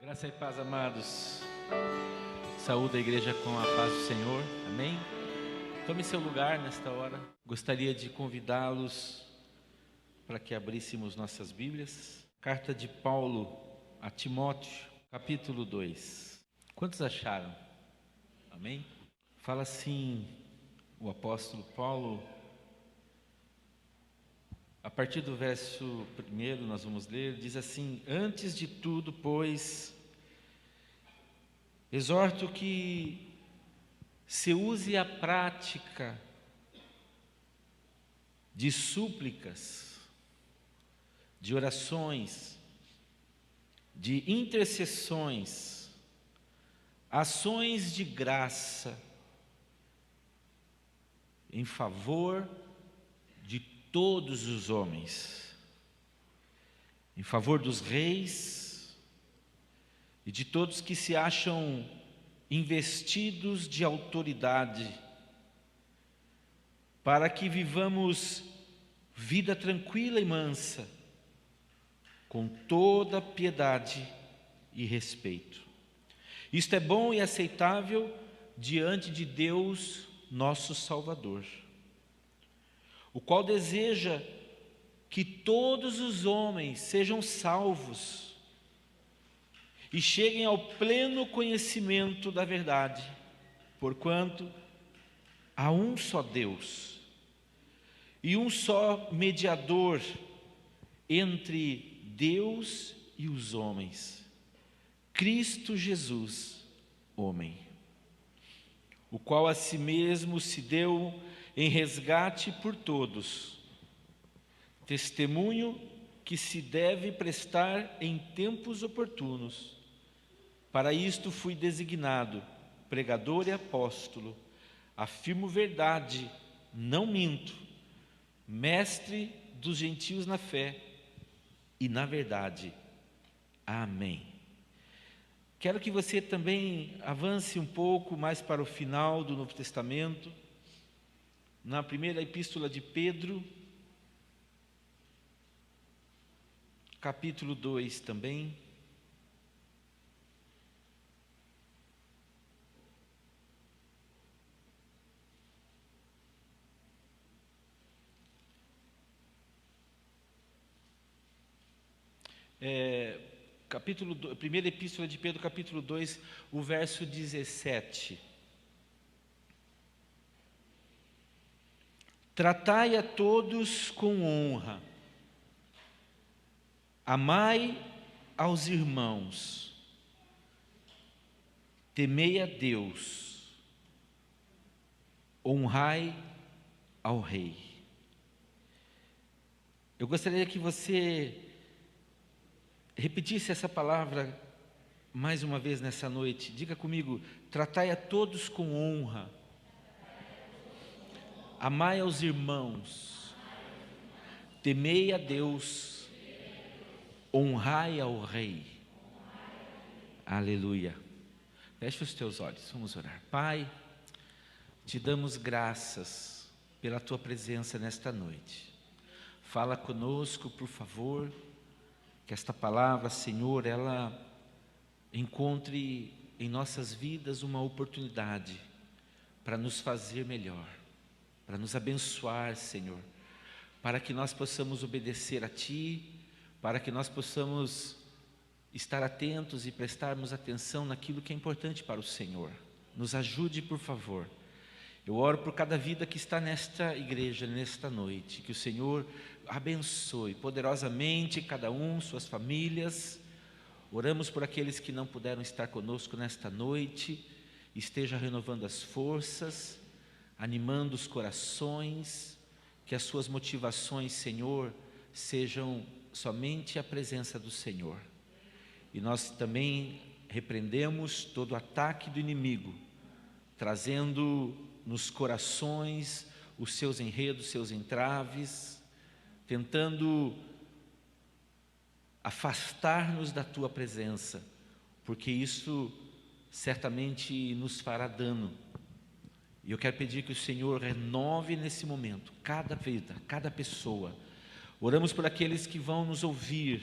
Graça e paz, amados. Saúde a igreja com a paz do Senhor. Amém? Tome seu lugar nesta hora. Gostaria de convidá-los para que abríssemos nossas Bíblias. Carta de Paulo a Timóteo, capítulo 2. Quantos acharam? Amém? Fala assim o apóstolo Paulo. A partir do verso 1, nós vamos ler, diz assim: antes de tudo, pois, exorto que se use a prática de súplicas, de orações, de intercessões, ações de graça, em favor de todos os homens, em favor dos reis e de todos que se acham investidos de autoridade, para que vivamos vida tranquila e mansa, com toda piedade e respeito. Isto é bom e aceitável diante de Deus, nosso Salvador, o qual deseja que todos os homens sejam salvos e cheguem ao pleno conhecimento da verdade, porquanto há um só Deus e um só mediador entre Deus e os homens, Cristo Jesus, homem, o qual a si mesmo se deu em resgate por todos, testemunho que se deve prestar em tempos oportunos. Para isto fui designado pregador e apóstolo, afirmo verdade, não minto, mestre dos gentios na fé e na verdade. Amém. Quero que você também avance um pouco mais para o final do Novo Testamento, na primeira epístola de Pedro, capítulo 2 também. Primeira epístola de Pedro, capítulo 2, o verso 17. Tratai a todos com honra, amai aos irmãos, temei a Deus, honrai ao Rei. Eu gostaria que você repetisse essa palavra mais uma vez nessa noite. Diga comigo: tratai a todos com honra, amai aos irmãos, temei a Deus, honrai ao Rei. Aleluia. Feche os teus olhos, vamos orar. Pai, te damos graças pela tua presença nesta noite. Fala conosco, por favor, que esta palavra, Senhor, ela encontre em nossas vidas uma oportunidade para nos fazer melhor, para nos abençoar, Senhor, para que nós possamos obedecer a Ti, para que nós possamos estar atentos e prestarmos atenção naquilo que é importante para o Senhor. Nos ajude, por favor. Eu oro por cada vida que está nesta igreja, nesta noite, que o Senhor abençoe poderosamente cada um, suas famílias. Oramos por aqueles que não puderam estar conosco nesta noite, esteja renovando as forças, animando os corações, que as suas motivações, Senhor, sejam somente a presença do Senhor. E nós também repreendemos todo ataque do inimigo, trazendo nos corações os seus enredos, seus entraves, tentando afastar-nos da Tua presença, porque isso certamente nos fará dano. E eu quero pedir que o Senhor renove nesse momento cada vida, cada pessoa. Oramos por aqueles que vão nos ouvir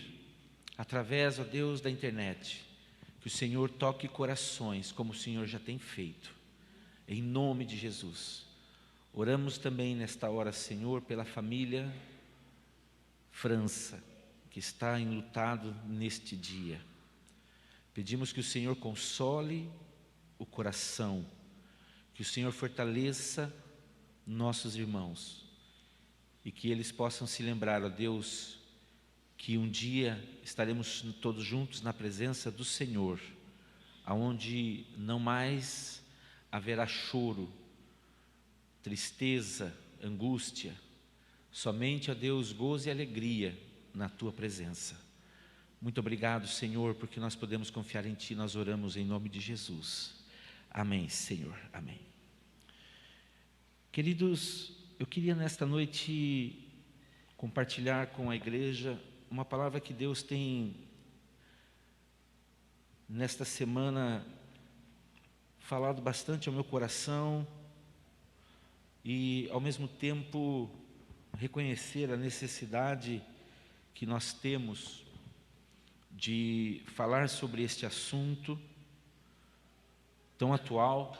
através, ó Deus, da internet, Que o Senhor toque corações, como o Senhor já tem feito, em nome de Jesus. Oramos também nesta hora, Senhor, pela família França, que está enlutado neste dia. Pedimos que o Senhor console o coração, que o Senhor fortaleça nossos irmãos, e que eles possam se lembrar, ó Deus, que um dia estaremos todos juntos na presença do Senhor, aonde não mais haverá choro, tristeza, angústia, somente, ó Deus, gozo e alegria na Tua presença. Muito obrigado, Senhor, porque nós podemos confiar em Ti. Nós oramos em nome de Jesus. Amém, Senhor, amém. Queridos, eu queria nesta noite compartilhar com a igreja uma palavra que Deus tem, nesta semana, falado bastante ao meu coração, e ao mesmo tempo reconhecer a necessidade que nós temos de falar sobre este assunto tão atual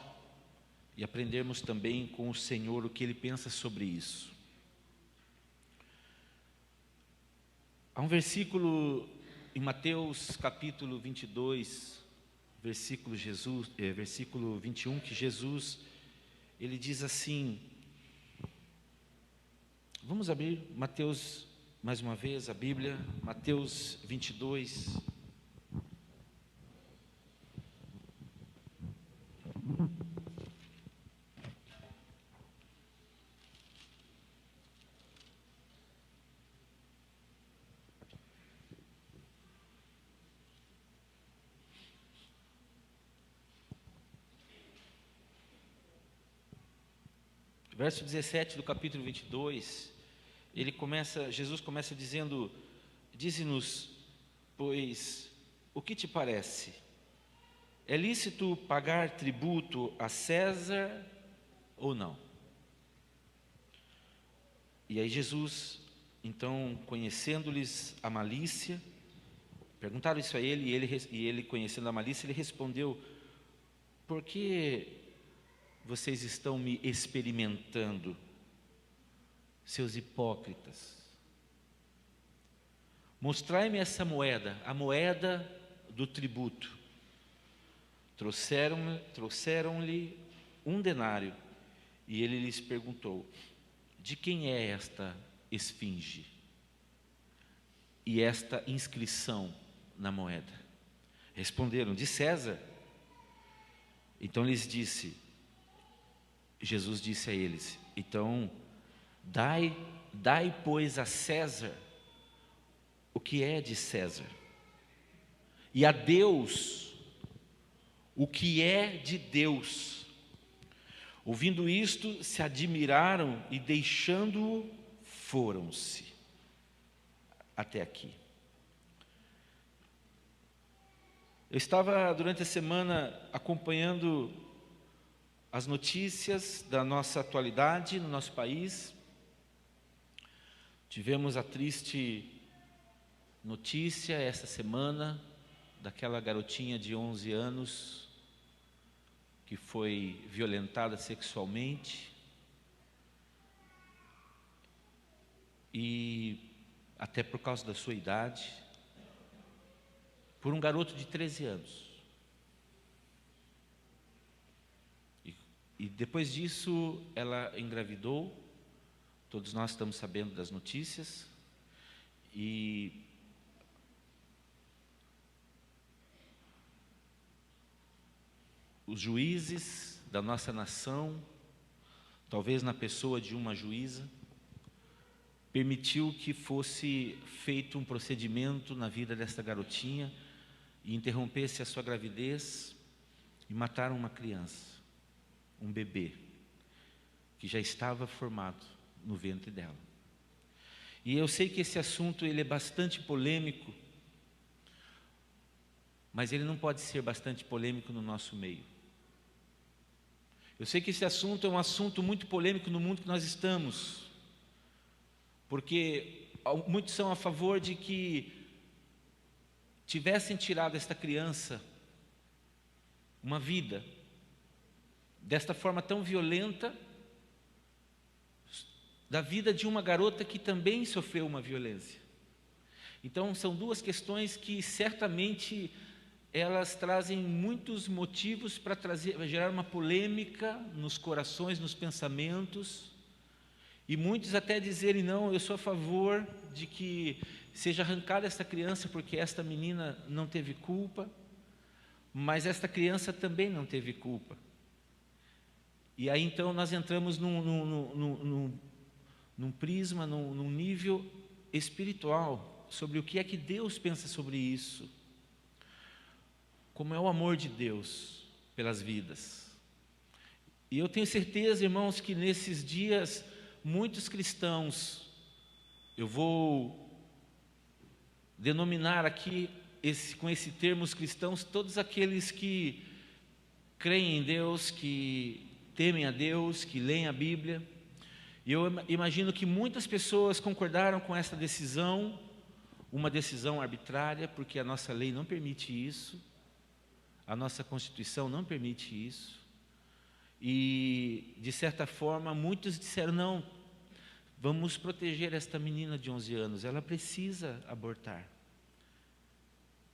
e aprendermos também com o Senhor o que Ele pensa sobre isso. Há um versículo em Mateus capítulo 22, versículo 21, que Jesus, Ele diz assim, vamos abrir Mateus mais uma vez, a Bíblia, Mateus 22. Verso 17 do capítulo 22, Jesus começa dizendo, dize-nos, pois, o que te parece? É lícito pagar tributo a César ou não? E aí Jesus, então, conhecendo-lhes a malícia, perguntaram isso a ele, e ele conhecendo a malícia, ele respondeu, por que vocês estão me experimentando, seus hipócritas? Mostrai-me essa moeda, a moeda do tributo. Trouxeram-lhe um denário, e ele lhes perguntou, de quem é esta esfinge e esta inscrição na moeda? Responderam, de César. Então Jesus disse a eles, então, dai, pois, a César o que é de César, e a Deus o que é de Deus. Ouvindo isto, se admiraram e, deixando-o, foram-se. Até aqui. Eu estava, durante a semana, acompanhando as notícias da nossa atualidade no nosso país. Tivemos a triste notícia essa semana daquela garotinha de 11 anos que foi violentada sexualmente e até por causa da sua idade, por um garoto de 13 anos. E depois disso ela engravidou, todos nós estamos sabendo das notícias, e os juízes da nossa nação, talvez na pessoa de uma juíza, permitiu que fosse feito um procedimento na vida desta garotinha e interrompesse a sua gravidez e mataram uma criança, um bebê, que já estava formado no ventre dela. E eu sei que esse assunto ele é bastante polêmico, mas ele não pode ser bastante polêmico no nosso meio. Eu sei que esse assunto é um assunto muito polêmico no mundo que nós estamos, porque muitos são a favor de que tivessem tirado esta criança uma vida desta forma tão violenta, da vida de uma garota que também sofreu uma violência. Então, são duas questões que certamente elas trazem muitos motivos para gerar uma polêmica nos corações, nos pensamentos, e muitos até dizerem: não, eu sou a favor de que seja arrancada esta criança porque esta menina não teve culpa, mas esta criança também não teve culpa. E aí então nós entramos num prisma, num nível espiritual, sobre o que é que Deus pensa sobre isso. Como é o amor de Deus pelas vidas. E eu tenho certeza, irmãos, que nesses dias muitos cristãos, eu vou denominar aqui com esse termo os cristãos, todos aqueles que creem em Deus, que temem a Deus, que leem a Bíblia. E eu imagino que muitas pessoas concordaram com essa decisão, uma decisão arbitrária, porque a nossa lei não permite isso, a nossa Constituição não permite isso. E, de certa forma, muitos disseram: não, vamos proteger esta menina de 11 anos, ela precisa abortar.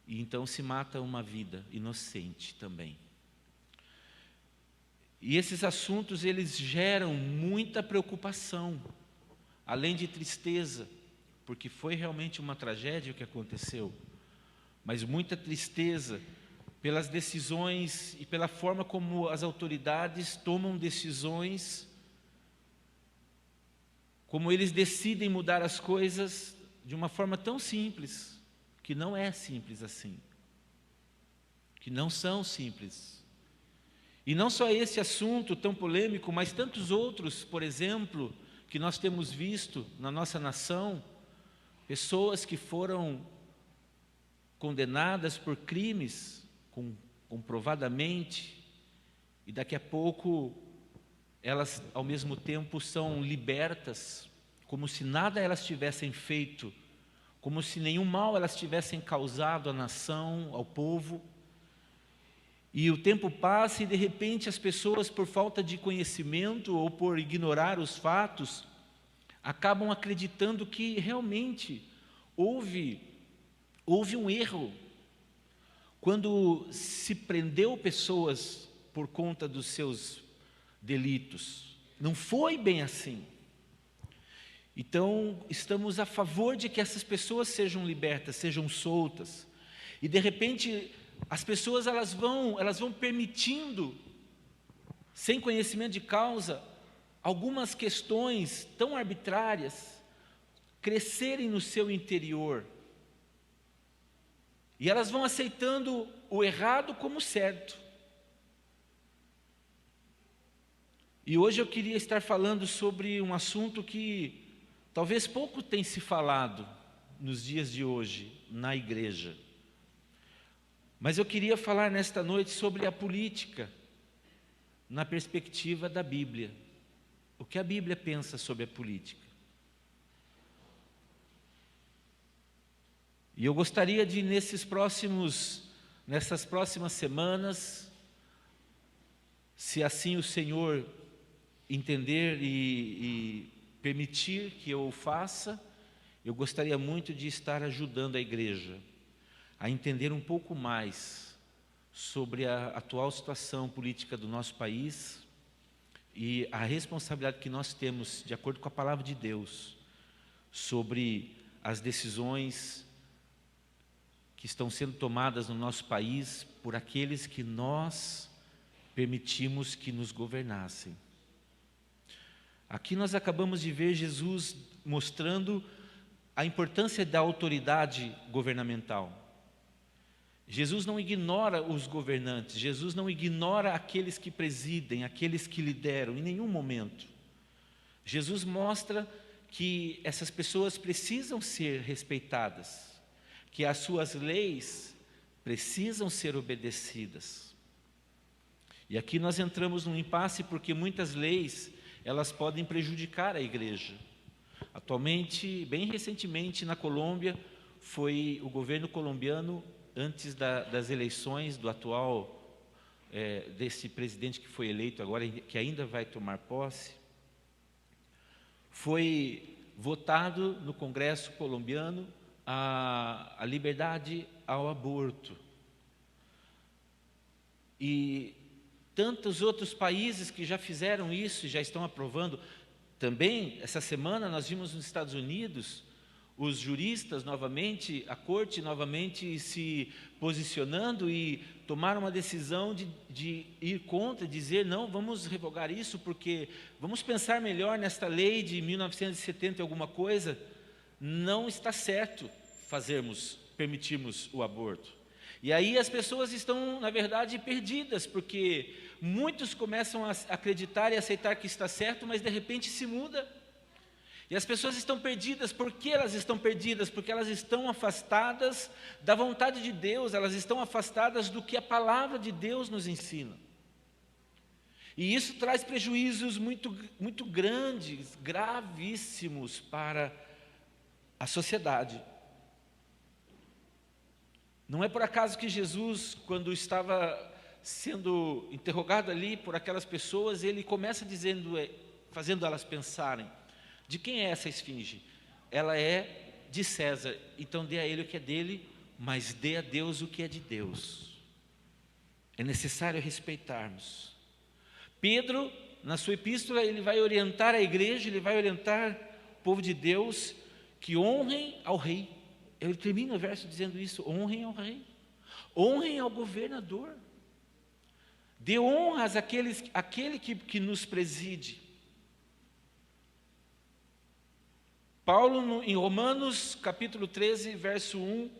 E então se mata uma vida inocente também. E esses assuntos, eles geram muita preocupação, além de tristeza, porque foi realmente uma tragédia o que aconteceu, mas muita tristeza pelas decisões e pela forma como as autoridades tomam decisões, como eles decidem mudar as coisas de uma forma tão simples, que não é simples assim, que não são simples. E não só esse assunto tão polêmico, mas tantos outros, por exemplo, que nós temos visto na nossa nação, pessoas que foram condenadas por crimes comprovadamente, e daqui a pouco elas ao mesmo tempo são libertas, como se nada elas tivessem feito, como se nenhum mal elas tivessem causado à nação, ao povo. E o tempo passa e de repente as pessoas, por falta de conhecimento ou por ignorar os fatos, acabam acreditando que realmente houve um erro quando se prendeu pessoas por conta dos seus delitos. Não foi bem assim. Então, estamos a favor de que essas pessoas sejam libertas, sejam soltas. E de repente, as pessoas elas vão permitindo, sem conhecimento de causa, algumas questões tão arbitrárias crescerem no seu interior. E elas vão aceitando o errado como certo. E hoje eu queria estar falando sobre um assunto que talvez pouco tem se falado nos dias de hoje na igreja. Mas eu queria falar nesta noite sobre a política na perspectiva da Bíblia. O que a Bíblia pensa sobre a política? E eu gostaria de, nessas próximas semanas, se assim o Senhor entender e permitir que eu o faça, eu gostaria muito de estar ajudando a igreja a entender um pouco mais sobre a atual situação política do nosso país e a responsabilidade que nós temos, de acordo com a palavra de Deus, sobre as decisões que estão sendo tomadas no nosso país por aqueles que nós permitimos que nos governassem. Aqui nós acabamos de ver Jesus mostrando a importância da autoridade governamental. Jesus não ignora os governantes, Jesus não ignora aqueles que presidem, aqueles que lideram, em nenhum momento. Jesus mostra que essas pessoas precisam ser respeitadas, que as suas leis precisam ser obedecidas. E aqui nós entramos num impasse porque muitas leis, elas podem prejudicar a igreja. Atualmente, bem recentemente na Colômbia, foi o governo colombiano, antes das eleições do atual desse presidente que foi eleito agora, que ainda vai tomar posse, foi votado no Congresso colombiano a liberdade ao aborto. E tantos outros países que já fizeram isso e já estão aprovando. Também, essa semana, nós vimos nos Estados Unidos os juristas novamente, a corte novamente se posicionando e tomaram uma decisão de ir contra, dizer, não, vamos revogar isso, porque vamos pensar melhor nesta lei de 1970 e alguma coisa, não está certo permitirmos o aborto. E aí as pessoas estão, na verdade, perdidas, porque muitos começam a acreditar e aceitar que está certo, mas de repente se muda. E as pessoas estão perdidas. Por que elas estão perdidas? Porque elas estão afastadas da vontade de Deus, elas estão afastadas do que a palavra de Deus nos ensina. E isso traz prejuízos muito, muito grandes, gravíssimos para a sociedade. Não é por acaso que Jesus, quando estava sendo interrogado ali por aquelas pessoas, ele começa dizendo, fazendo elas pensarem, de quem é essa esfinge? Ela é de César, então dê a ele o que é dele, mas dê a Deus o que é de Deus. É necessário respeitarmos. Pedro, na sua epístola, ele vai orientar a igreja, ele vai orientar o povo de Deus que honrem ao rei. Ele termina o verso dizendo isso, honrem ao rei, honrem ao governador, dê honras àquele que nos preside. Paulo, em Romanos, capítulo 13, verso 1,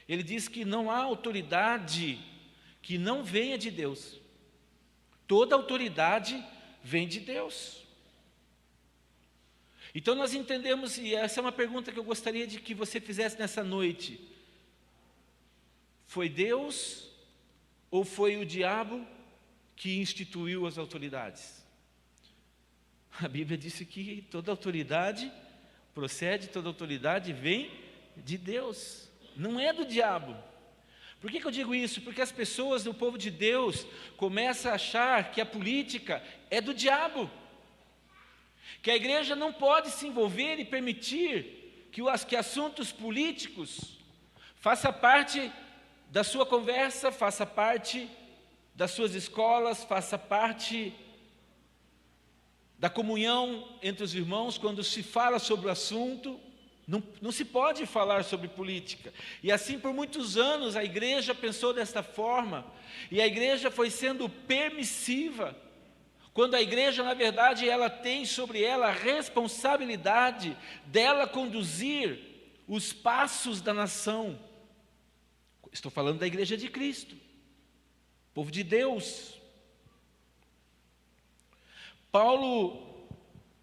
ele diz que não há autoridade que não venha de Deus. Toda autoridade vem de Deus. Então nós entendemos, e essa é uma pergunta que eu gostaria de que você fizesse nessa noite. Foi Deus ou foi o diabo que instituiu as autoridades? A Bíblia disse que toda autoridade toda autoridade vem de Deus, não é do diabo. Por que eu digo isso? Porque as pessoas do povo de Deus começam a achar que a política é do diabo, que a igreja não pode se envolver e permitir que assuntos políticos faça parte da sua conversa, faça parte das suas escolas, faça parte da comunhão entre os irmãos. Quando se fala sobre o assunto, não se pode falar sobre política. E assim por muitos anos a igreja pensou desta forma, e a igreja foi sendo permissiva, quando a igreja, na verdade, ela tem sobre ela a responsabilidade dela conduzir os passos da nação. Estou falando da igreja de Cristo, povo de Deus. Paulo,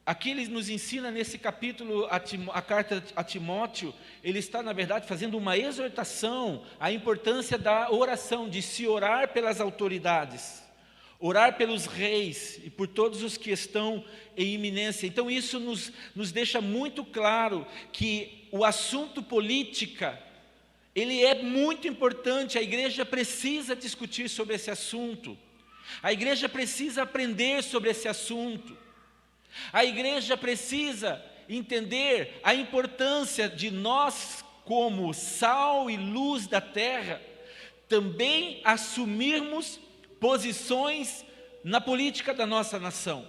aqui ele nos ensina nesse capítulo, a carta a Timóteo, ele está, na verdade, fazendo uma exortação à importância da oração, de se orar pelas autoridades, orar pelos reis e por todos os que estão em iminência. Então isso nos deixa muito claro que o assunto política, ele é muito importante, a igreja precisa discutir sobre esse assunto. A igreja precisa aprender sobre esse assunto. A igreja precisa entender a importância de nós, como sal e luz da terra, também assumirmos posições na política da nossa nação.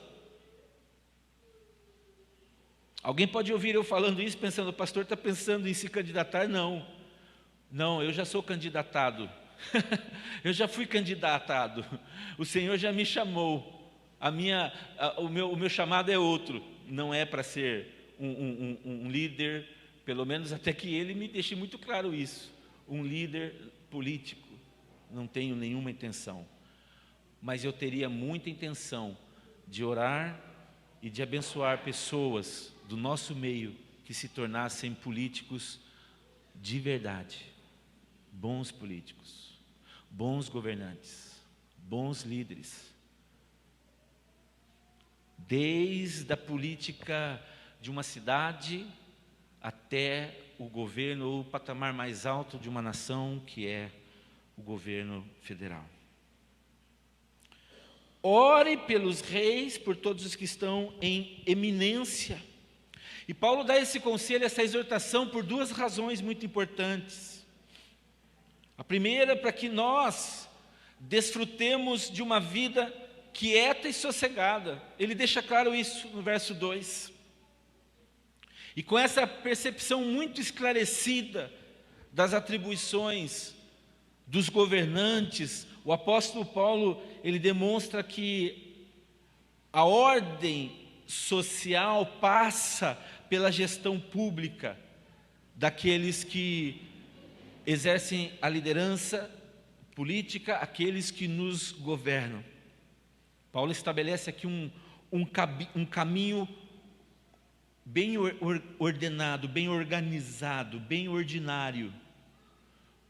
Alguém pode ouvir eu falando isso pensando, o pastor está pensando em se candidatar? Não, eu já sou candidatado. Eu já fui candidatado, o Senhor já me chamou, o meu chamado é outro, não é para ser um líder, pelo menos até que Ele me deixe muito claro isso, um líder político, não tenho nenhuma intenção, mas eu teria muita intenção de orar e de abençoar pessoas do nosso meio que se tornassem políticos de verdade, bons políticos, bons governantes, bons líderes, desde a política de uma cidade até o governo ou o patamar mais alto de uma nação, que é o governo federal. Ore pelos reis, por todos os que estão em eminência. E Paulo dá esse conselho, essa exortação, por duas razões muito importantes. A primeira, para que nós desfrutemos de uma vida quieta e sossegada. Ele deixa claro isso no verso 2. E com essa percepção muito esclarecida das atribuições dos governantes, o apóstolo Paulo, ele demonstra que a ordem social passa pela gestão pública daqueles que exercem a liderança política, aqueles que nos governam. Paulo estabelece aqui um caminho bem ordenado, bem organizado, bem ordinário.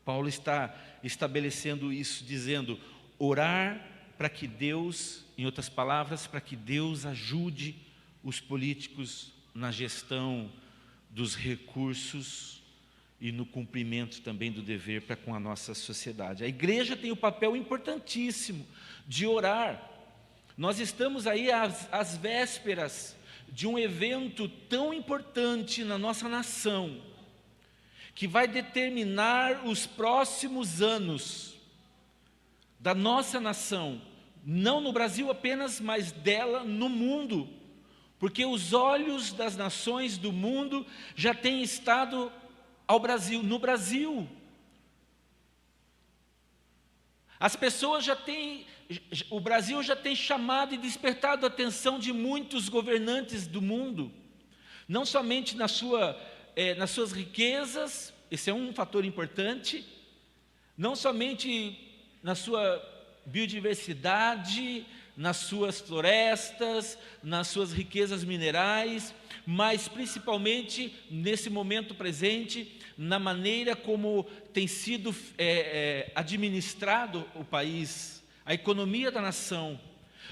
Paulo está estabelecendo isso, dizendo: orar para que Deus, em outras palavras, para que Deus ajude os políticos na gestão dos recursos e no cumprimento também do dever para com a nossa sociedade. A igreja tem um papel importantíssimo de orar. Nós estamos aí às vésperas de um evento tão importante na nossa nação, que vai determinar os próximos anos da nossa nação, não no Brasil apenas, mas dela no mundo, porque os olhos das nações do mundo já têm estado no Brasil. As pessoas o Brasil já tem chamado e despertado a atenção de muitos governantes do mundo, não somente nas suas riquezas, esse é um fator importante, não somente na sua biodiversidade, nas suas florestas, nas suas riquezas minerais, mas principalmente nesse momento presente, na maneira como tem sido administrado o país, a economia da nação,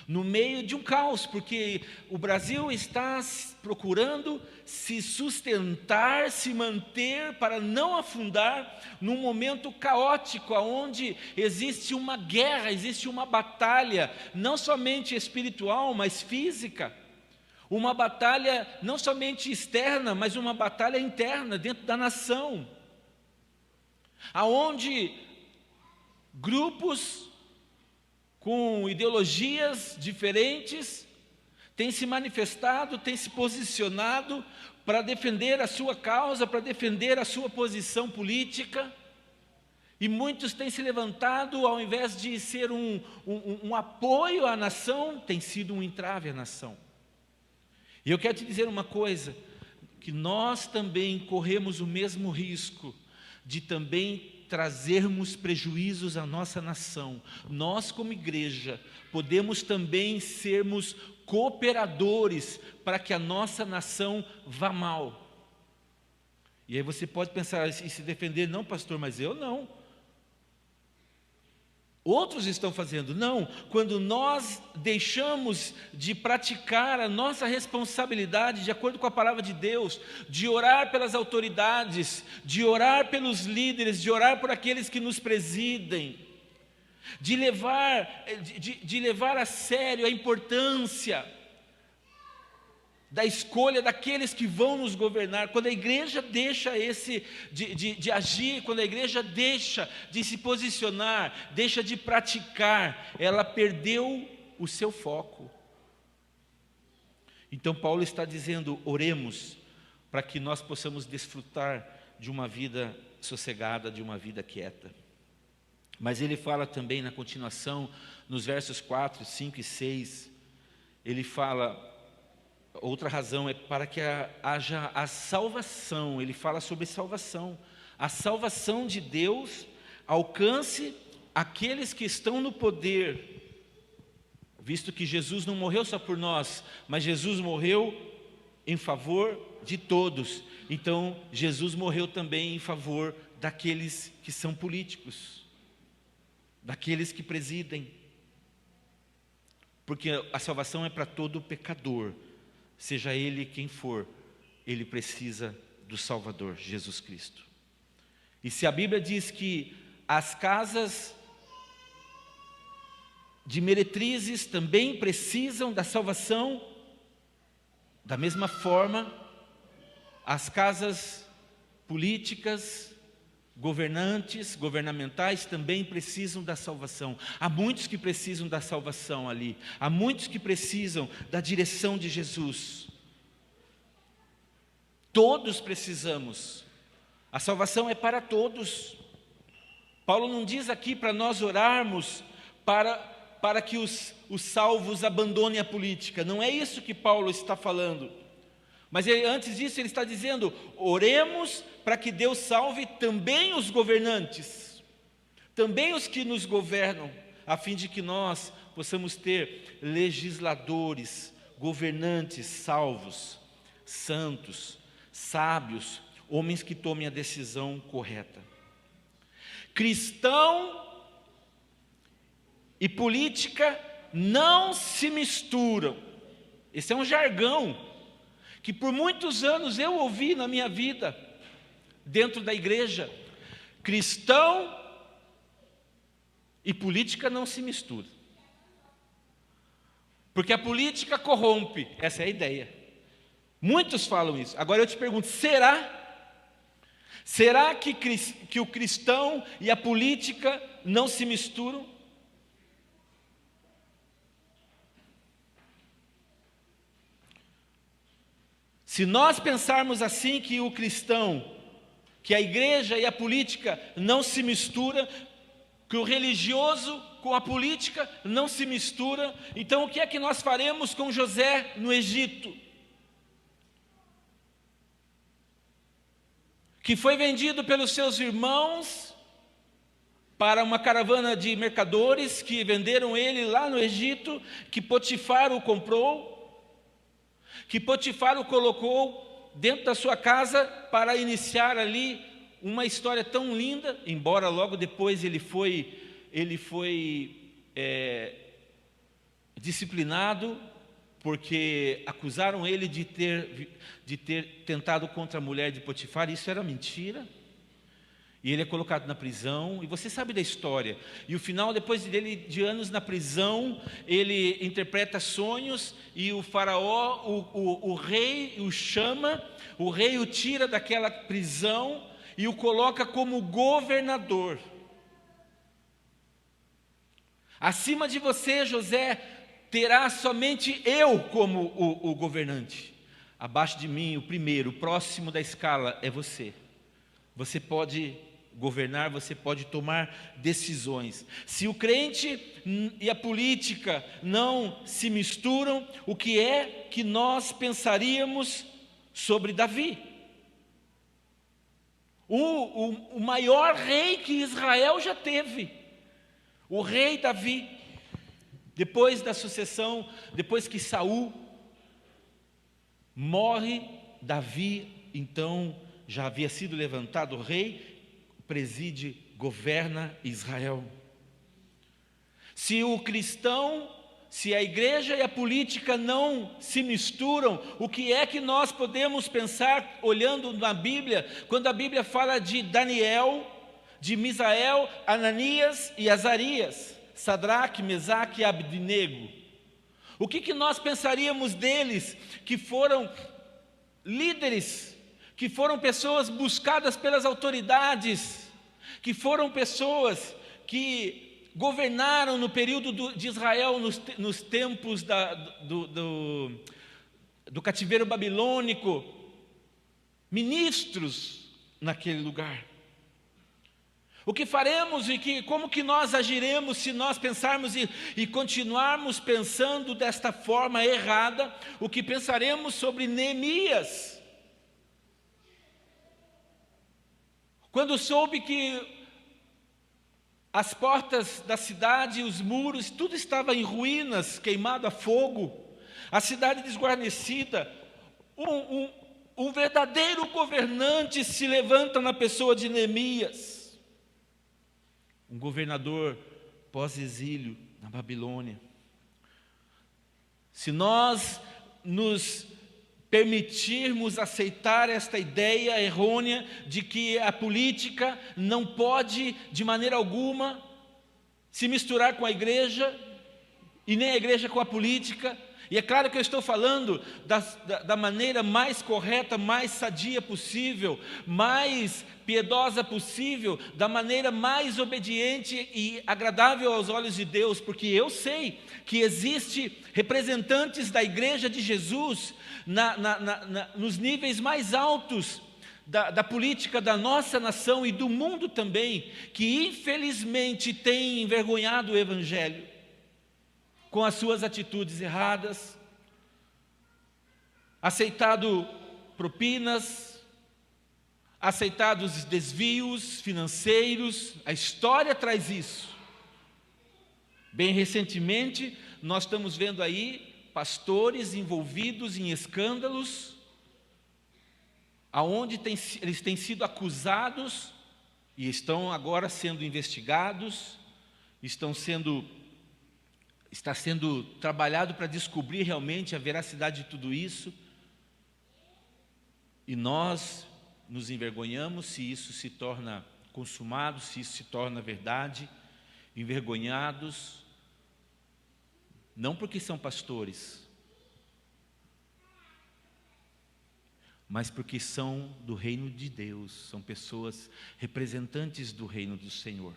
no meio de um caos, porque o Brasil está procurando se sustentar, se manter para não afundar num momento caótico, onde existe uma guerra, existe uma batalha, não somente espiritual, mas física, uma batalha não somente externa, mas uma batalha interna dentro da nação, aonde grupos com ideologias diferentes têm se manifestado, têm se posicionado para defender a sua causa, para defender a sua posição política, e muitos têm se levantado, ao invés de ser um apoio à nação, tem sido um entrave à nação. E eu quero te dizer uma coisa, que nós também corremos o mesmo risco de também trazermos prejuízos à nossa nação. Nós, como igreja, podemos também sermos cooperadores para que a nossa nação vá mal. E aí você pode pensar e se defender: não, pastor, mas eu não. Outros estão fazendo. Não, quando nós deixamos de praticar a nossa responsabilidade de acordo com a palavra de Deus, de orar pelas autoridades, de orar pelos líderes, de orar por aqueles que nos presidem, de levar a sério a importância da escolha daqueles que vão nos governar, quando a igreja deixa de agir, quando a igreja deixa de se posicionar, deixa de praticar, ela perdeu o seu foco. Então Paulo está dizendo: oremos para que nós possamos desfrutar de uma vida sossegada, de uma vida quieta. Mas ele fala também na continuação, nos versos 4, 5 e 6, ele fala: outra razão é para que haja a salvação. Ele fala sobre salvação. A salvação de Deus alcance aqueles que estão no poder, visto que Jesus não morreu só por nós, mas Jesus morreu em favor de todos. Então Jesus morreu também em favor daqueles que são políticos, daqueles que presidem, porque a salvação é para todo pecador. Seja ele quem for, ele precisa do Salvador, Jesus Cristo. E se a Bíblia diz que as casas de meretrizes também precisam da salvação. Da mesma forma, as casas políticas, governamentais também precisam da salvação. Há muitos que precisam da salvação ali. Há muitos que precisam da direção de Jesus. Todos precisamos. A salvação é para todos. Paulo não diz aqui para nós orarmos para que os salvos abandonem a política. Não é isso que Paulo está falando. Mas antes disso ele está dizendo: oremos para que Deus salve também os governantes, também os que nos governam, a fim de que nós possamos ter legisladores, governantes salvos, santos, sábios, homens que tomem a decisão correta. Cristão e política não se misturam. Esse é um jargão que por muitos anos eu ouvi na minha vida, dentro da igreja. Cristão e política não se misturam, porque a política corrompe, essa é a ideia. Muitos falam isso. Agora eu te pergunto, será que o cristão e a política não se misturam? Se nós pensarmos assim, que o cristão, que a igreja e a política não se misturam, que o religioso com a política não se mistura, então o que é que nós faremos com José no Egito? Que foi vendido pelos seus irmãos para uma caravana de mercadores que venderam ele lá no Egito, que Potifar o comprou, que Potifar o colocou dentro da sua casa para iniciar ali uma história tão linda, embora logo depois ele foi disciplinado, porque acusaram ele de ter tentado contra a mulher de Potifar. Isso era mentira. E ele é colocado na prisão, e você sabe da história. E o final, depois de anos na prisão, ele interpreta sonhos, e o faraó, o rei o chama, o rei o tira daquela prisão e o coloca como governador. Acima de você, José, terá somente eu como o governante. Abaixo de mim, o primeiro, o próximo da escala é você. Você pode governar, você pode tomar decisões. Se o crente e a política não se misturam, o que é que nós pensaríamos sobre Davi? O maior rei que Israel já teve, o rei Davi. Depois da sucessão, depois que Saul morre, Davi então já havia sido levantado o rei, preside, governa Israel. Se o cristão, se a igreja e a política não se misturam, o que é que nós podemos pensar olhando na Bíblia, quando a Bíblia fala de Daniel, de Misael, Ananias e Azarias, Sadraque, Mesaque e Abdenego? O que nós pensaríamos deles, que foram líderes, que foram pessoas buscadas pelas autoridades, que foram pessoas que governaram no período de Israel, nos tempos do cativeiro babilônico, ministros naquele lugar? O que faremos e como que nós agiremos se nós pensarmos e continuarmos pensando desta forma errada? O que pensaremos sobre Neemias? Quando soube que as portas da cidade, os muros, tudo estava em ruínas, queimado a fogo, a cidade desguarnecida, um verdadeiro governante se levanta na pessoa de Neemias. Um governador pós-exílio na Babilônia. Se nós nos permitirmos aceitar esta ideia errônea de que a política não pode, de maneira alguma, se misturar com a igreja, e nem a igreja com a política. E é claro que eu estou falando da maneira mais correta, mais sadia possível, mais piedosa possível, da maneira mais obediente e agradável aos olhos de Deus, porque eu sei que existe representantes da igreja de Jesus nos níveis mais altos da política da nossa nação e do mundo também, que infelizmente têm envergonhado o Evangelho com as suas atitudes erradas, aceitado propinas, aceitado os desvios financeiros. A história traz isso. Bem recentemente, nós estamos vendo aí pastores envolvidos em escândalos, aonde eles têm sido acusados e estão agora sendo investigados, está sendo trabalhado para descobrir realmente a veracidade de tudo isso, e nós nos envergonhamos se isso se torna consumado, se isso se torna verdade, envergonhados, não porque são pastores, mas porque são do reino de Deus, são pessoas representantes do reino do Senhor.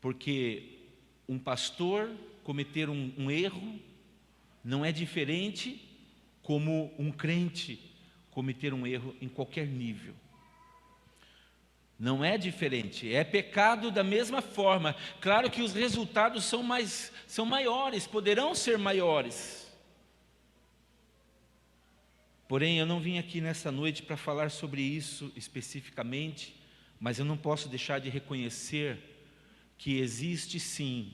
Porque um pastor cometer um erro não é diferente como um crente cometer um erro em qualquer nível. Não é diferente, é pecado da mesma forma. Claro que os resultados são maiores, poderão ser maiores. Porém, eu não vim aqui nessa noite para falar sobre isso especificamente, mas eu não posso deixar de reconhecer que existe sim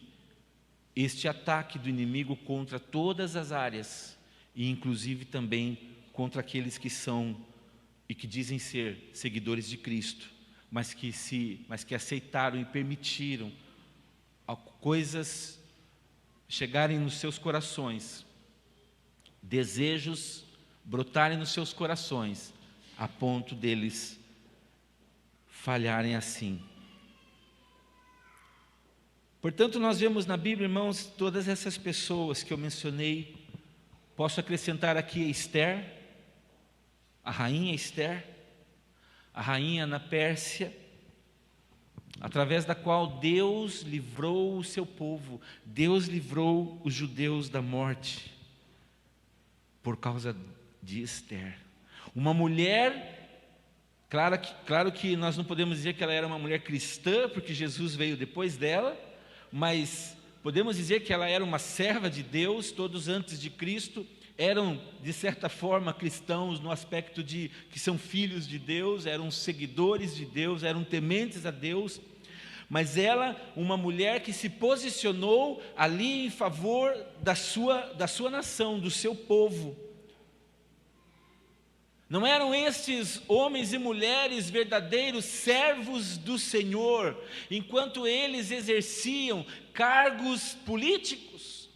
este ataque do inimigo contra todas as áreas, e inclusive também contra aqueles que são e que dizem ser seguidores de Cristo, mas que aceitaram e permitiram coisas chegarem nos seus corações, desejos brotarem nos seus corações, a ponto deles falharem assim. Portanto, nós vemos na Bíblia, irmãos, todas essas pessoas que eu mencionei. Posso acrescentar aqui Esther, a rainha Esther, a rainha na Pérsia, através da qual Deus livrou o seu povo, Deus livrou os judeus da morte, por causa de Esther. Uma mulher, claro que nós não podemos dizer que ela era uma mulher cristã, porque Jesus veio depois dela, mas podemos dizer que ela era uma serva de Deus. Todos antes de Cristo eram, de certa forma, cristãos no aspecto de que são filhos de Deus, eram seguidores de Deus, eram tementes a Deus. Mas ela, uma mulher que se posicionou ali em favor da sua nação, do seu povo. Não eram estes homens e mulheres verdadeiros servos do Senhor, enquanto eles exerciam cargos políticos?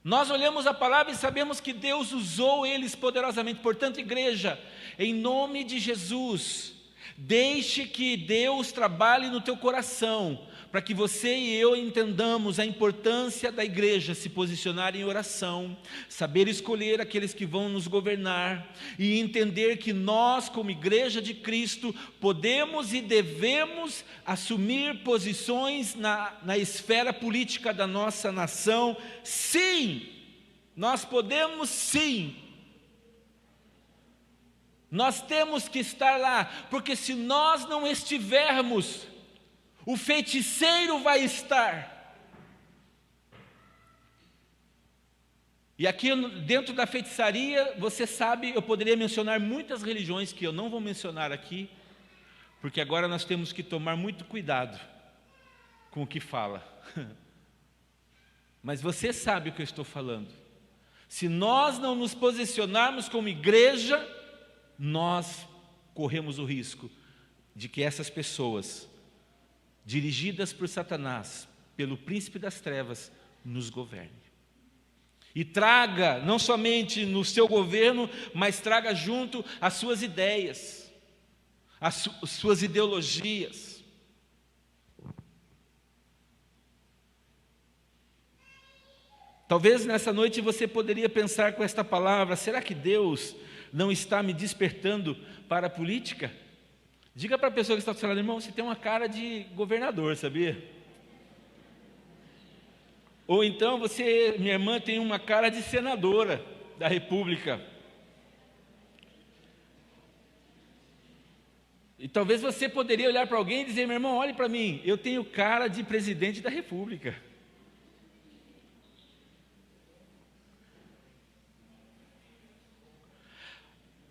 Nós olhamos a palavra e sabemos que Deus usou eles poderosamente. Portanto, igreja, em nome de Jesus, deixe que Deus trabalhe no teu coração, para que você e eu entendamos a importância da igreja se posicionar em oração, saber escolher aqueles que vão nos governar e entender que nós, como igreja de Cristo, podemos e devemos assumir posições na esfera política da nossa nação. Sim, nós podemos sim. Nós temos que estar lá, porque se nós não estivermos, o feiticeiro vai estar. E aqui dentro da feitiçaria, você sabe, eu poderia mencionar muitas religiões que eu não vou mencionar aqui, porque agora nós temos que tomar muito cuidado com o que fala. Mas você sabe o que eu estou falando. Se nós não nos posicionarmos como igreja, nós corremos o risco de que essas pessoas, dirigidas por Satanás, pelo príncipe das trevas, nos governe. E traga, não somente no seu governo, mas traga junto as suas ideias, as suas ideologias. Talvez nessa noite você poderia pensar com esta palavra: será que Deus não está me despertando para a política? Diga para a pessoa que está do seu lado: irmão, você tem uma cara de governador, sabia? Ou então você, minha irmã, tem uma cara de senadora da República. E talvez você poderia olhar para alguém e dizer: meu irmão, olhe para mim, eu tenho cara de presidente da República.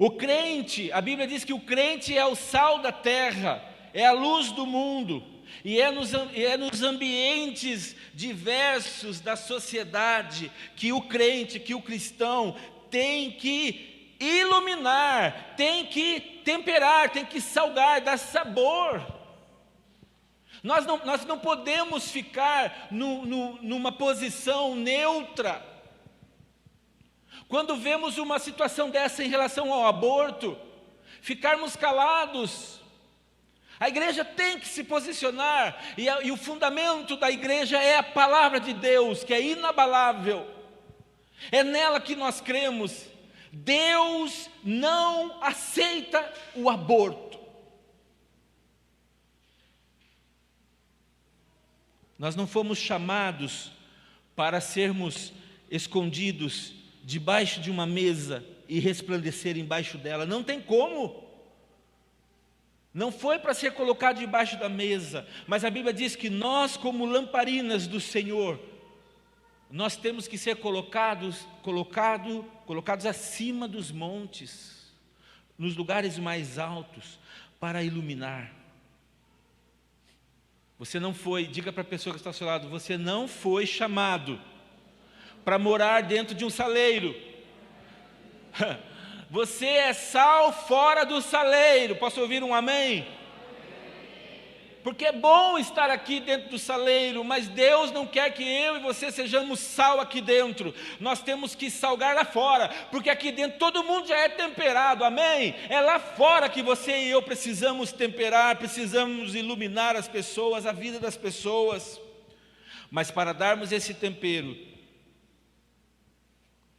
O crente, a Bíblia diz que o crente é o sal da terra, é a luz do mundo, e é nos ambientes diversos da sociedade que o crente, que o cristão tem que iluminar, tem que temperar, tem que salgar, dar sabor. Nós não podemos ficar numa posição neutra. Quando vemos uma situação dessa em relação ao aborto, ficarmos calados. A igreja tem que se posicionar, e o fundamento da igreja é a palavra de Deus, que é inabalável. É nela que nós cremos. Deus não aceita o aborto. Nós não fomos chamados para sermos escondidos debaixo de uma mesa e resplandecer embaixo dela. Não tem como. Não foi para ser colocado debaixo da mesa, mas a Bíblia diz que nós, como lamparinas do Senhor, nós temos que ser colocados acima dos montes, nos lugares mais altos, para iluminar. Você não foi, diga para a pessoa que está ao seu lado, você não foi chamado para morar dentro de um saleiro. Você é sal fora do saleiro. Posso ouvir um amém? Porque é bom estar aqui dentro do saleiro, mas Deus não quer que eu e você sejamos sal aqui dentro. Nós temos que salgar lá fora, porque aqui dentro todo mundo já é temperado, amém? É lá fora que você e eu precisamos temperar, precisamos iluminar as pessoas, a vida das pessoas. Mas para darmos esse tempero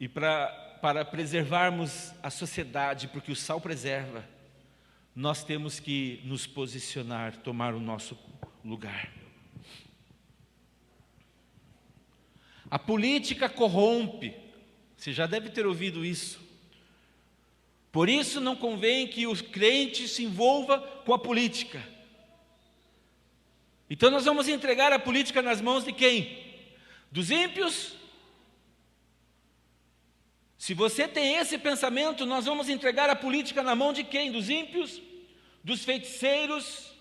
e para preservarmos a sociedade, porque o sal preserva, nós temos que nos posicionar, tomar o nosso lugar. A política corrompe, você já deve ter ouvido isso. Por isso não convém que o crente se envolva com a política. Então nós vamos entregar a política nas mãos de quem? Dos ímpios? Se você tem esse pensamento, nós vamos entregar a política na mão de quem? Dos ímpios? Dos feiticeiros?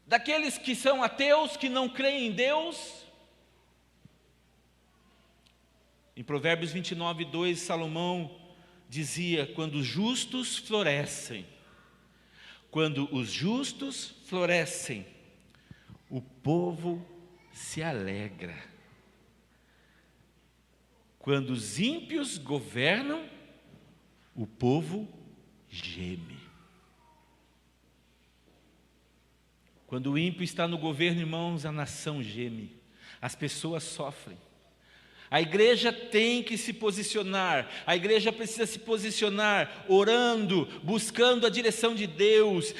Daqueles que são ateus, que não creem em Deus? Em Provérbios 29:2, Salomão dizia: quando os justos florescem, o povo se alegra. Quando os ímpios governam, o povo geme. Quando o ímpio está no governo, irmãos, a nação geme, as pessoas sofrem. A igreja tem que se posicionar, a igreja precisa se posicionar, orando, buscando a direção de Deus,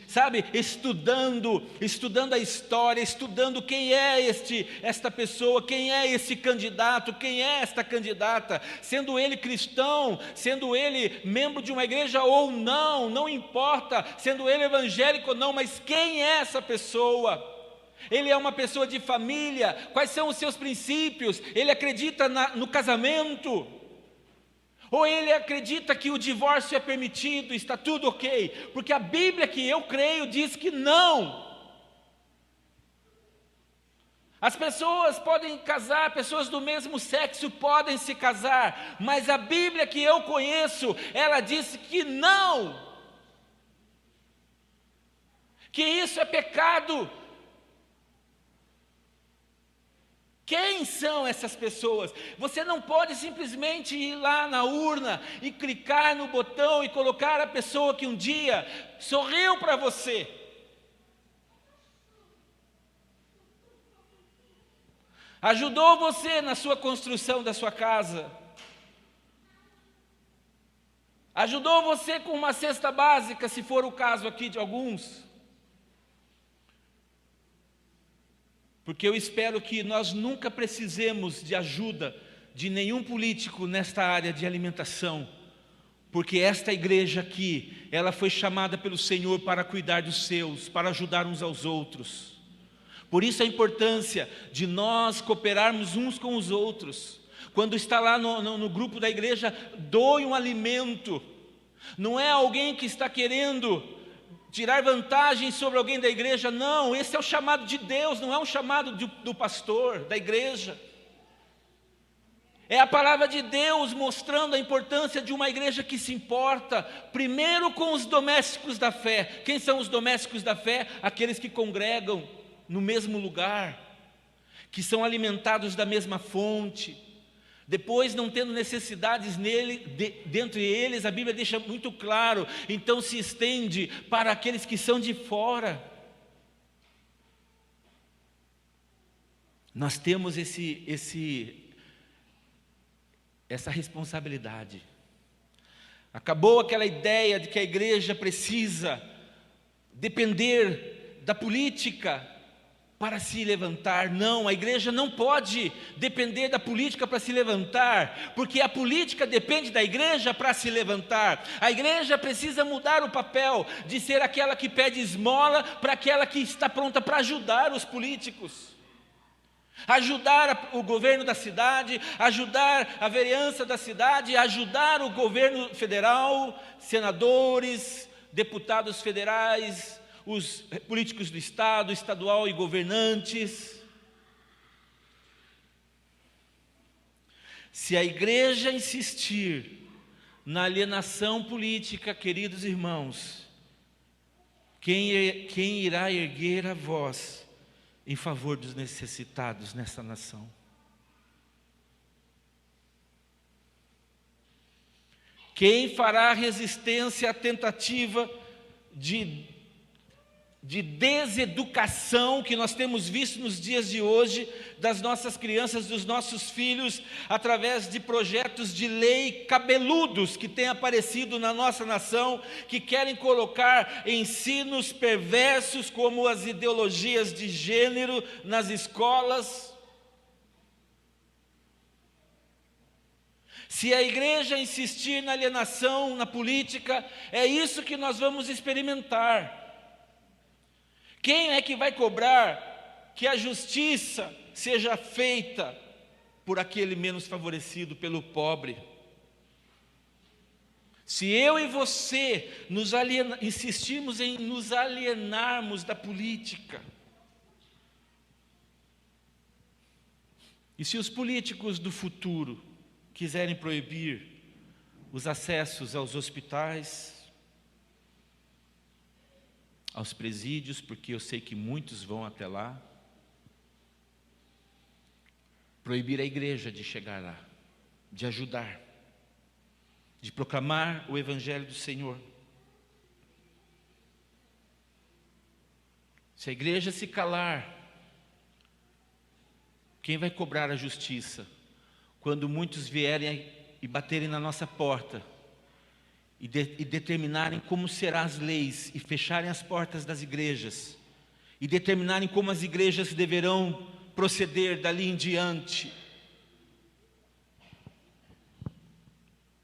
sabe, estudando a história, estudando quem é esta pessoa, quem é esse candidato, quem é esta candidata, sendo ele cristão, sendo ele membro de uma igreja ou não, não importa, sendo ele evangélico ou não, mas quem é essa pessoa? Ele é uma pessoa de família, quais são os seus princípios? Ele acredita no casamento? Ou ele acredita que o divórcio é permitido, está tudo ok? Porque a Bíblia que eu creio diz que não. As pessoas podem casar, pessoas do mesmo sexo podem se casar, mas a Bíblia que eu conheço, ela diz que não. Que isso é pecado. Quem são essas pessoas? Você não pode simplesmente ir lá na urna e clicar no botão e colocar a pessoa que um dia sorriu para você. Ajudou você na sua construção da sua casa? Ajudou você com uma cesta básica, se for o caso aqui de alguns? Porque eu espero que nós nunca precisemos de ajuda de nenhum político nesta área de alimentação, porque esta igreja aqui, ela foi chamada pelo Senhor para cuidar dos seus, para ajudar uns aos outros. Por isso a importância de nós cooperarmos uns com os outros. Quando está lá no grupo da igreja, doe um alimento. Não é alguém que está querendo tirar vantagem sobre alguém da igreja, não. Esse é o chamado de Deus, não é um chamado do pastor, da igreja. É a palavra de Deus mostrando a importância de uma igreja que se importa, primeiro com os domésticos da fé. Quem são os domésticos da fé? Aqueles que congregam no mesmo lugar, que são alimentados da mesma fonte. Depois, não tendo necessidades dentre eles, a Bíblia deixa muito claro, então se estende para aqueles que são de fora. Nós temos essa responsabilidade. Acabou aquela ideia de que a igreja precisa depender da política para se levantar. Não, a igreja não pode depender da política para se levantar, porque a política depende da igreja para se levantar. A igreja precisa mudar o papel de ser aquela que pede esmola para aquela que está pronta para ajudar os políticos, ajudar o governo da cidade, ajudar a vereança da cidade, ajudar o governo federal, senadores, deputados federais, os políticos do estado, estadual e governantes. Se a igreja insistir na alienação política, queridos irmãos, quem irá erguer a voz em favor dos necessitados nessa nação? Quem fará resistência à tentativa de deseducação que nós temos visto nos dias de hoje, das nossas crianças, dos nossos filhos, através de projetos de lei cabeludos que têm aparecido na nossa nação, que querem colocar ensinos perversos como as ideologias de gênero nas escolas? Se a igreja insistir na alienação, na política, é isso que nós vamos experimentar. Quem é que vai cobrar que a justiça seja feita por aquele menos favorecido, pelo pobre? Se eu e você insistirmos em nos alienarmos da política, e se os políticos do futuro quiserem proibir os acessos aos hospitais, aos presídios, porque eu sei que muitos vão até lá, proibir a igreja de chegar lá, de ajudar, de proclamar o evangelho do Senhor. Se a igreja se calar, quem vai cobrar a justiça? Quando muitos vierem e baterem na nossa porta, e determinarem como serão as leis, e fecharem as portas das igrejas, e determinarem como as igrejas deverão proceder dali em diante,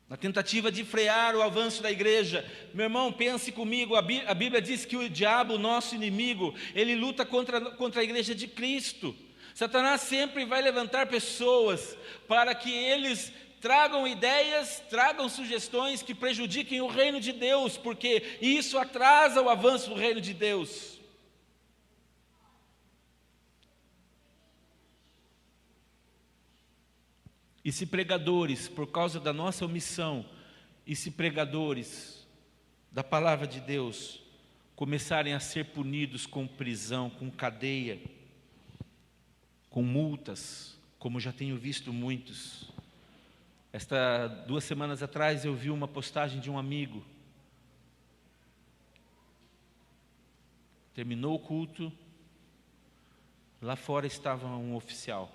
na tentativa de frear o avanço da igreja. Meu irmão, pense comigo, a Bíblia diz que o diabo, o nosso inimigo, ele luta contra a igreja de Cristo. Satanás sempre vai levantar pessoas para que eles tragam ideias, tragam sugestões que prejudiquem o reino de Deus, porque isso atrasa o avanço do reino de Deus. E se pregadores, por causa da nossa omissão, e se pregadores da palavra de Deus começarem a ser punidos com prisão, com cadeia, com multas, como já tenho visto muitos. 2 semanas atrás eu vi uma postagem de um amigo. Terminou o culto, lá fora estava um oficial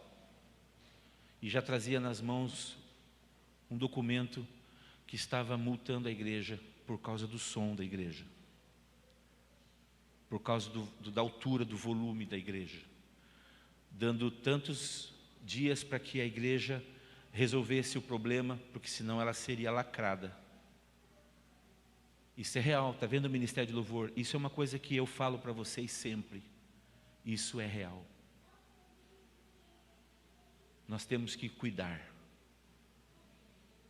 e já trazia nas mãos um documento que estava multando a igreja por causa do som da igreja, por causa da altura, do volume da igreja, dando tantos dias para que a igreja resolvesse o problema, porque senão ela seria lacrada. Isso é real, está vendo o Ministério de Louvor? Isso é uma coisa que eu falo para vocês sempre. Isso é real. Nós temos que cuidar.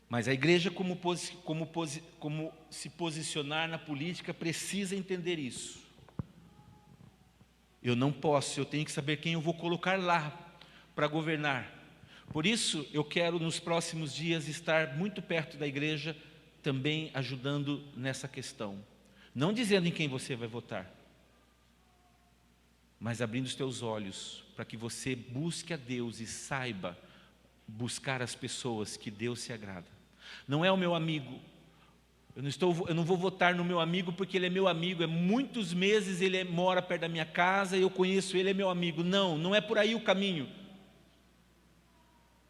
Mas a igreja, como se posicionar na política, precisa entender isso. Eu não posso, eu tenho que saber quem eu vou colocar lá para governar. Por isso, eu quero nos próximos dias estar muito perto da igreja, também ajudando nessa questão. Não dizendo em quem você vai votar, mas abrindo os teus olhos para que você busque a Deus e saiba buscar as pessoas que Deus se agrada. Não é o meu amigo. Eu não vou votar no meu amigo porque ele é meu amigo. É muitos meses ele mora perto da minha casa, eu conheço ele, é meu amigo. Não, não é por aí o caminho.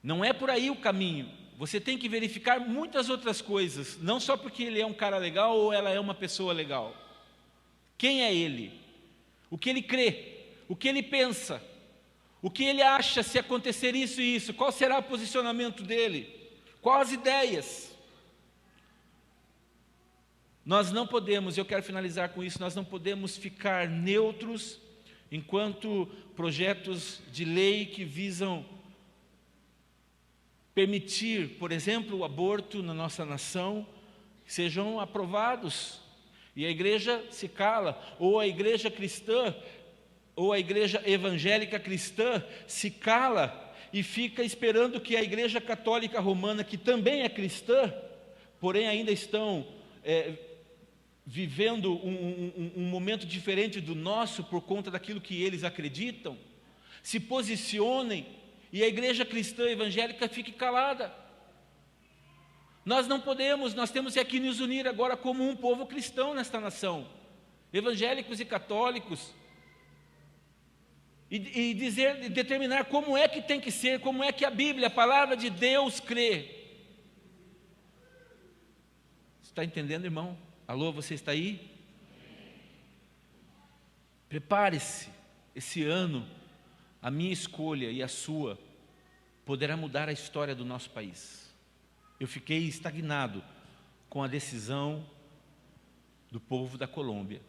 Não é por aí o caminho. Você tem que verificar muitas outras coisas, não só porque ele é um cara legal ou ela é uma pessoa legal. Quem é ele? O que ele crê? O que ele pensa? O que ele acha se acontecer isso e isso? Qual será o posicionamento dele? Quais as ideias? Nós não podemos, eu quero finalizar com isso, nós não podemos ficar neutros enquanto projetos de lei que visam permitir, por exemplo, o aborto na nossa nação, sejam aprovados, e a igreja se cala, ou a igreja cristã, ou a igreja evangélica cristã se cala e fica esperando que a igreja católica romana, que também é cristã, porém ainda estão vivendo um momento diferente do nosso por conta daquilo que eles acreditam, se posicionem e a igreja cristã evangélica fique calada. Nós não podemos, nós temos que aqui nos unir agora como um povo cristão nesta nação, evangélicos e católicos, e dizer, determinar como é que tem que ser, como é que a Bíblia, a palavra de Deus crê. Você está entendendo, irmão? Alô, você está aí? Prepare-se, esse ano, a minha escolha e a sua poderá mudar a história do nosso país. Eu fiquei estagnado com a decisão do povo da Colômbia,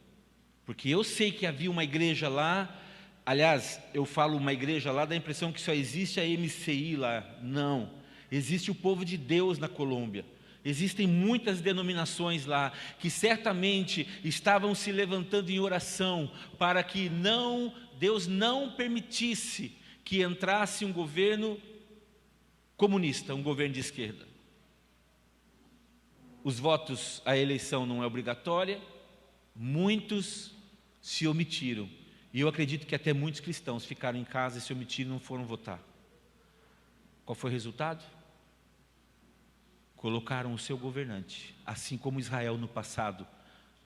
porque eu sei que havia uma igreja lá, aliás, eu falo uma igreja lá, dá a impressão que só existe a MCI lá. Não, existe o povo de Deus na Colômbia. Existem muitas denominações lá que certamente estavam se levantando em oração para que Deus não permitisse que entrasse um governo comunista, um governo de esquerda. Os votos, a eleição não é obrigatória, muitos se omitiram. E eu acredito que até muitos cristãos ficaram em casa e se omitiram e não foram votar. Qual foi o resultado? Colocaram o seu governante, assim como Israel no passado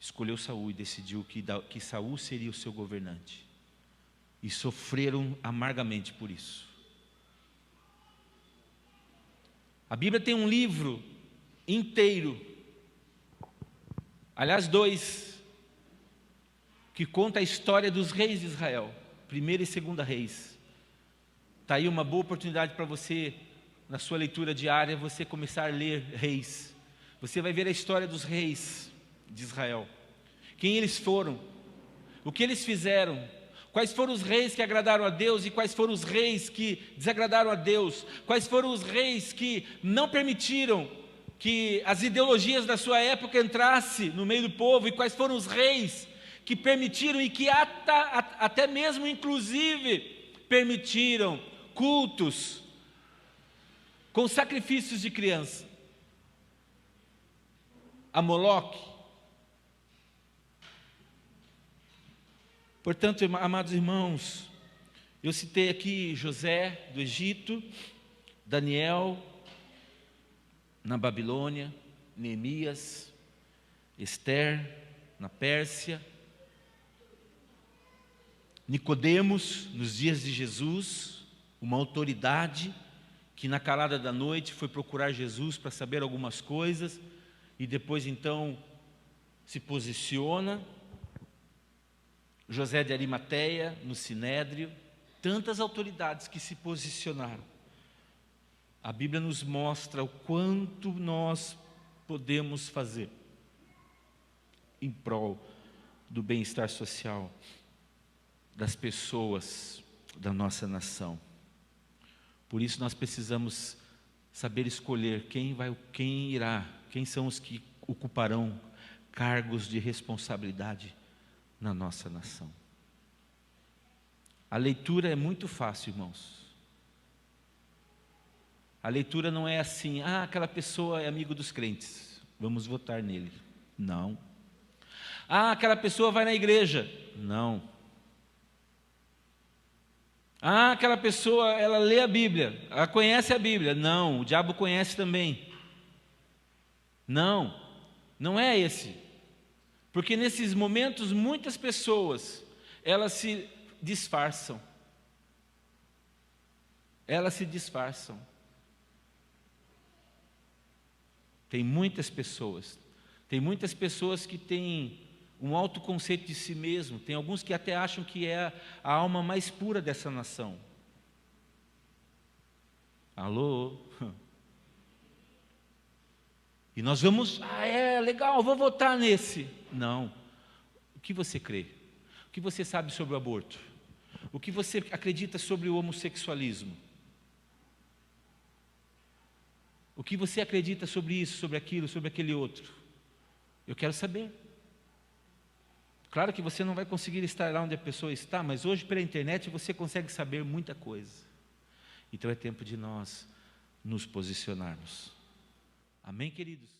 escolheu Saul e decidiu que Saul seria o seu governante. E sofreram amargamente por isso. A Bíblia tem um livro inteiro, aliás 2, que conta a história dos reis de Israel, 1ª e 2ª Reis. Está aí uma boa oportunidade para você, na sua leitura diária, você começar a ler Reis. Você vai ver a história dos reis de Israel, quem eles foram, o que eles fizeram, quais foram os reis que agradaram a Deus e quais foram os reis que desagradaram a Deus, quais foram os reis que não permitiram que as ideologias da sua época entrassem no meio do povo e quais foram os reis que permitiram e que até mesmo inclusive permitiram cultos com sacrifícios de criança a Moloque. Portanto, amados irmãos, eu citei aqui José do Egito, Daniel na Babilônia, Neemias, Esther na Pérsia, Nicodemos nos dias de Jesus, uma autoridade que na calada da noite foi procurar Jesus para saber algumas coisas, e depois então se posiciona. José de Arimateia, no Sinédrio, tantas autoridades que se posicionaram. A Bíblia nos mostra o quanto nós podemos fazer em prol do bem-estar social das pessoas da nossa nação. Por isso nós precisamos saber escolher quem irá, quem são os que ocuparão cargos de responsabilidade na nossa nação. A leitura é muito fácil, irmãos. A leitura não é assim, aquela pessoa é amigo dos crentes, vamos votar nele. Não. Aquela pessoa vai na igreja. Não. Aquela pessoa, ela lê a Bíblia, ela conhece a Bíblia. Não, o diabo conhece também. Não, não é esse. Porque nesses momentos, muitas pessoas, elas se disfarçam. Elas se disfarçam. Tem muitas pessoas que têm um alto conceito de si mesmo. Tem alguns que até acham que é a alma mais pura dessa nação. Alô? E nós vamos, legal, vou votar nesse. Não. O que você crê? O que você sabe sobre o aborto? O que você acredita sobre o homossexualismo? O que você acredita sobre isso, sobre aquilo, sobre aquele outro? Eu quero saber. Claro que você não vai conseguir estar lá onde a pessoa está, mas hoje pela internet você consegue saber muita coisa. Então é tempo de nós nos posicionarmos. Amém, queridos?